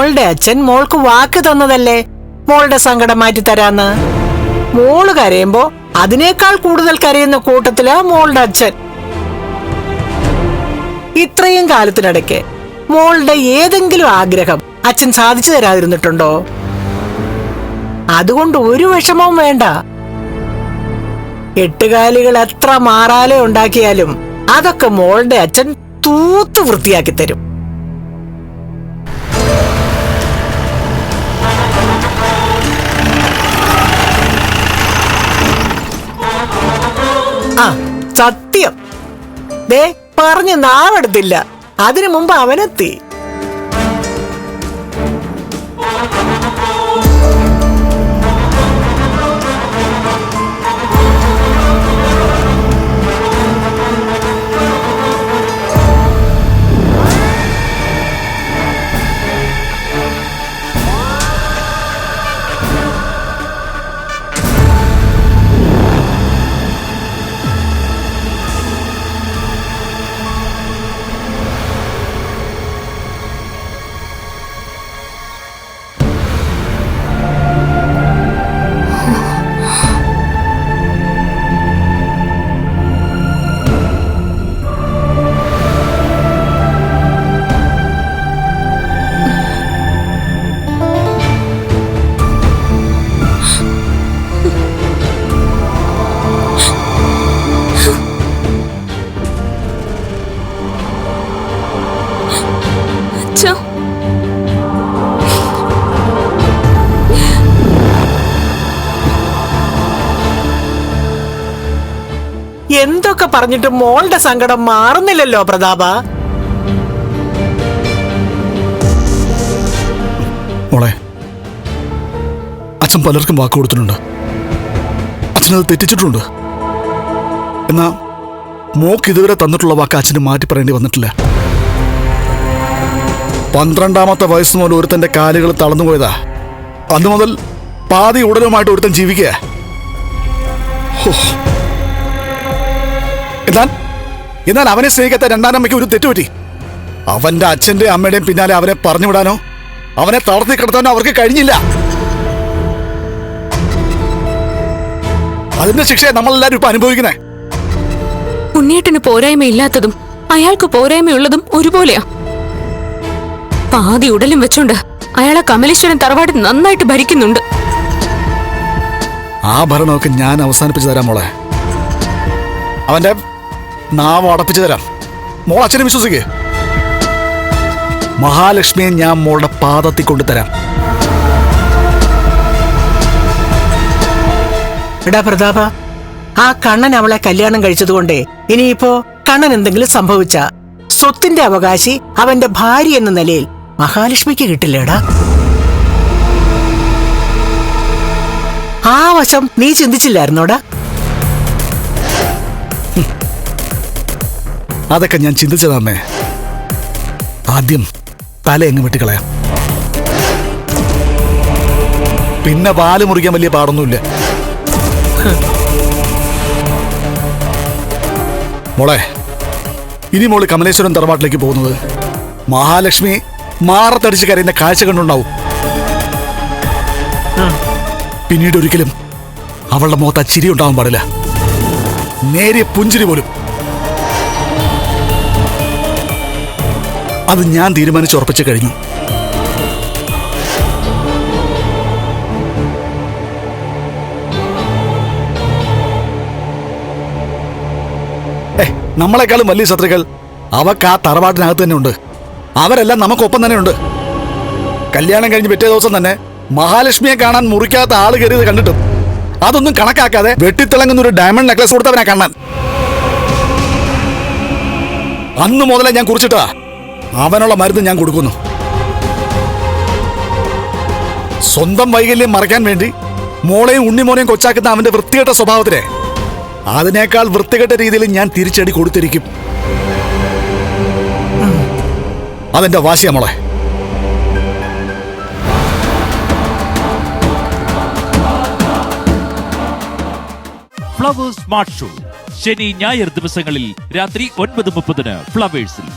മോളുടെ അച്ഛൻ മോൾക്ക് വാക്ക് തന്നതല്ലേ മോളുടെ സങ്കടം മാറ്റി തരാന്ന്. മോള് കരയുമ്പോ അതിനേക്കാൾ കൂടുതൽ കരയുന്ന കൂട്ടത്തിലാ മോളുടെ അച്ഛൻ. ഇത്രയും കാലത്തിനിടയ്ക്ക് മോളുടെ ഏതെങ്കിലും ആഗ്രഹം അച്ഛൻ സാധിച്ചു തരാതിരുന്നിട്ടുണ്ടോ? അതുകൊണ്ട് ഒരു വിഷമവും വേണ്ട. എട്ടുകാലികൾ എത്ര മാറാലെ ഉണ്ടാക്കിയാലും അതൊക്കെ മോളുടെ അച്ഛൻ തൂത്ത് വൃത്തിയാക്കി തരും. ആ സത്യം, ദേ പറഞ്ഞു നാവെടുത്തില്ല, അതിനു മുമ്പ് അവനെത്തി. എന്തൊക്കെ പറഞ്ഞിട്ട് മോളുടെ സങ്കടം മാറുന്നില്ലല്ലോ പ്രതാപ. മോളെ, അച്ഛൻ പലർക്കും വാക്ക് കൊടുത്തിട്ടുണ്ട്, അച്ഛനത് തെറ്റിച്ചിട്ടുണ്ട്. എന്നാ മോക്ക് ഇതുവരെ തന്നിട്ടുള്ള വാക്ക് അച്ഛന് മാറ്റി പറയേണ്ടി വന്നിട്ടില്ല. 12ാമത്തെ വയസ്സ് മുതൽ ഒരുത്തന്റെ കാലുകൾ തളർന്നുപോയതാ. അന്ന് മുതൽ പാതി ഉടലുമായിട്ട് ഒരുത്തൻ ജീവിക്കുക. എന്നാൽ അവനെ സ്നേഹിക്കാത്ത രണ്ടാനമ്മയ്ക്ക് ഒരു തെറ്റുപറ്റി. അവന്റെ അച്ഛന്റെ അമ്മയുടെയും പിന്നാലെ അവനെ പറഞ്ഞു വിടാനോ അവനെ തളർത്തി കിടത്താനോ അവർക്ക് കഴിഞ്ഞില്ല. അതിന്റെ ശിക്ഷയെ നമ്മളെല്ലാരും ഇപ്പൊ അനുഭവിക്കുന്നേ. ഉണ്ണിയേട്ടന് പോരായ്മയില്ലാത്തതും അയാൾക്ക് പോരായ്മയുള്ളതും ഒരുപോലെയാ. പാതി ഉടലും വെച്ചോണ്ട് അയാളെ കമലേശ്വരൻ തറവാട് നന്നായിട്ട് ഭരിക്കുന്നുണ്ട്. ആ ഭരണമൊക്കെ ഞാൻ അവസാനിപ്പിച്ചു തരാം മോളെ. അവന്റെ നാവ് അടപ്പിച്ചു തരാം. മോൾ അച്ഛനെ വിശ്വസിക്കേ. മഹാലക്ഷ്മിയെ ഞാൻ മോളുടെ പാദത്തിൽ കൊണ്ടുതരാം. എടാ പ്രതാപ, ആ കണ്ണൻ അവളെ കല്യാണം കഴിച്ചതുകൊണ്ടേ ഇനിയിപ്പോ കണ്ണൻ എന്തെങ്കിലും സംഭവിച്ച സ്വത്തിന്റെ അവകാശി അവന്റെ ഭാര്യ എന്ന നിലയിൽ മഹാലക്ഷ്മിക്ക് കിട്ടില്ലേടാ. ആ വശം നീ ചിന്തിച്ചില്ലായിരുന്നോടാ? അതൊക്കെ ഞാൻ ചിന്തിച്ചതാമേ. ആദ്യം തല എങ്ങ് വെട്ടിക്കളയാം, പിന്നെ പാല് മുറിക്കാൻ വലിയ പാടൊന്നുമില്ല. മോളെ, ഇനി മോള് കമലേശ്വരൻ തറവാട്ടിലേക്ക് പോകുന്നത് മഹാലക്ഷ്മി മാറത്തടിച്ച് കരയുന്ന കാഴ്ച കണ്ടുണ്ടാവും. പിന്നീട് ഒരിക്കലും അവളുടെ മുഖത്ത് ചിരി ഉണ്ടാവാൻ പാടില്ല, നേരിയ പുഞ്ചിരി പോലും. അത് ഞാൻ തീരുമാനിച്ചുറപ്പിച്ചു കഴിഞ്ഞു. നമ്മളെക്കാളും വലിയ ശത്രുക്കൾ അവക്ക് ആ തറവാട്ടിനകത്ത് തന്നെ ഉണ്ട്. അവരെല്ലാം നമുക്കൊപ്പം തന്നെ ഉണ്ട്. കല്യാണം കഴിഞ്ഞ് പിറ്റേ ദിവസം തന്നെ മഹാലക്ഷ്മിയെ കാണാൻ മുറിക്കാത്ത ആള് കയറിയത് കണ്ടിട്ടും അതൊന്നും കണക്കാക്കാതെ വെട്ടിത്തിളങ്ങുന്ന ഒരു ഡയമണ്ട് നെക്ലസ് കൊടുത്തവനെ കാണാൻ. അന്ന് മുതലേ ഞാൻ കുറിച്ചിട്ടാ അവനുള്ള മരുന്ന് ഞാൻ കൊടുക്കുന്നു. സ്വന്തം വൈകല്യം മറയ്ക്കാൻ വേണ്ടി മോളെയും ഉണ്ണിമോനെയും കൊച്ചാക്കുന്ന അവന്റെ വൃത്തികെട്ട സ്വഭാവത്തിനെ അതിനേക്കാൾ വൃത്തികെട്ട രീതിയിൽ ഞാൻ തിരിച്ചടി കൊടുത്തിരിക്കും. അതെന്റെ വാശിയാ മോളെ. ഫ്ലവേഴ്സ് സ്മാർട്ട് ഷോ ശനി ഞായർ ദിവസങ്ങളിൽ രാത്രി 9:30 ഫ്ലവേഴ്സിൽ.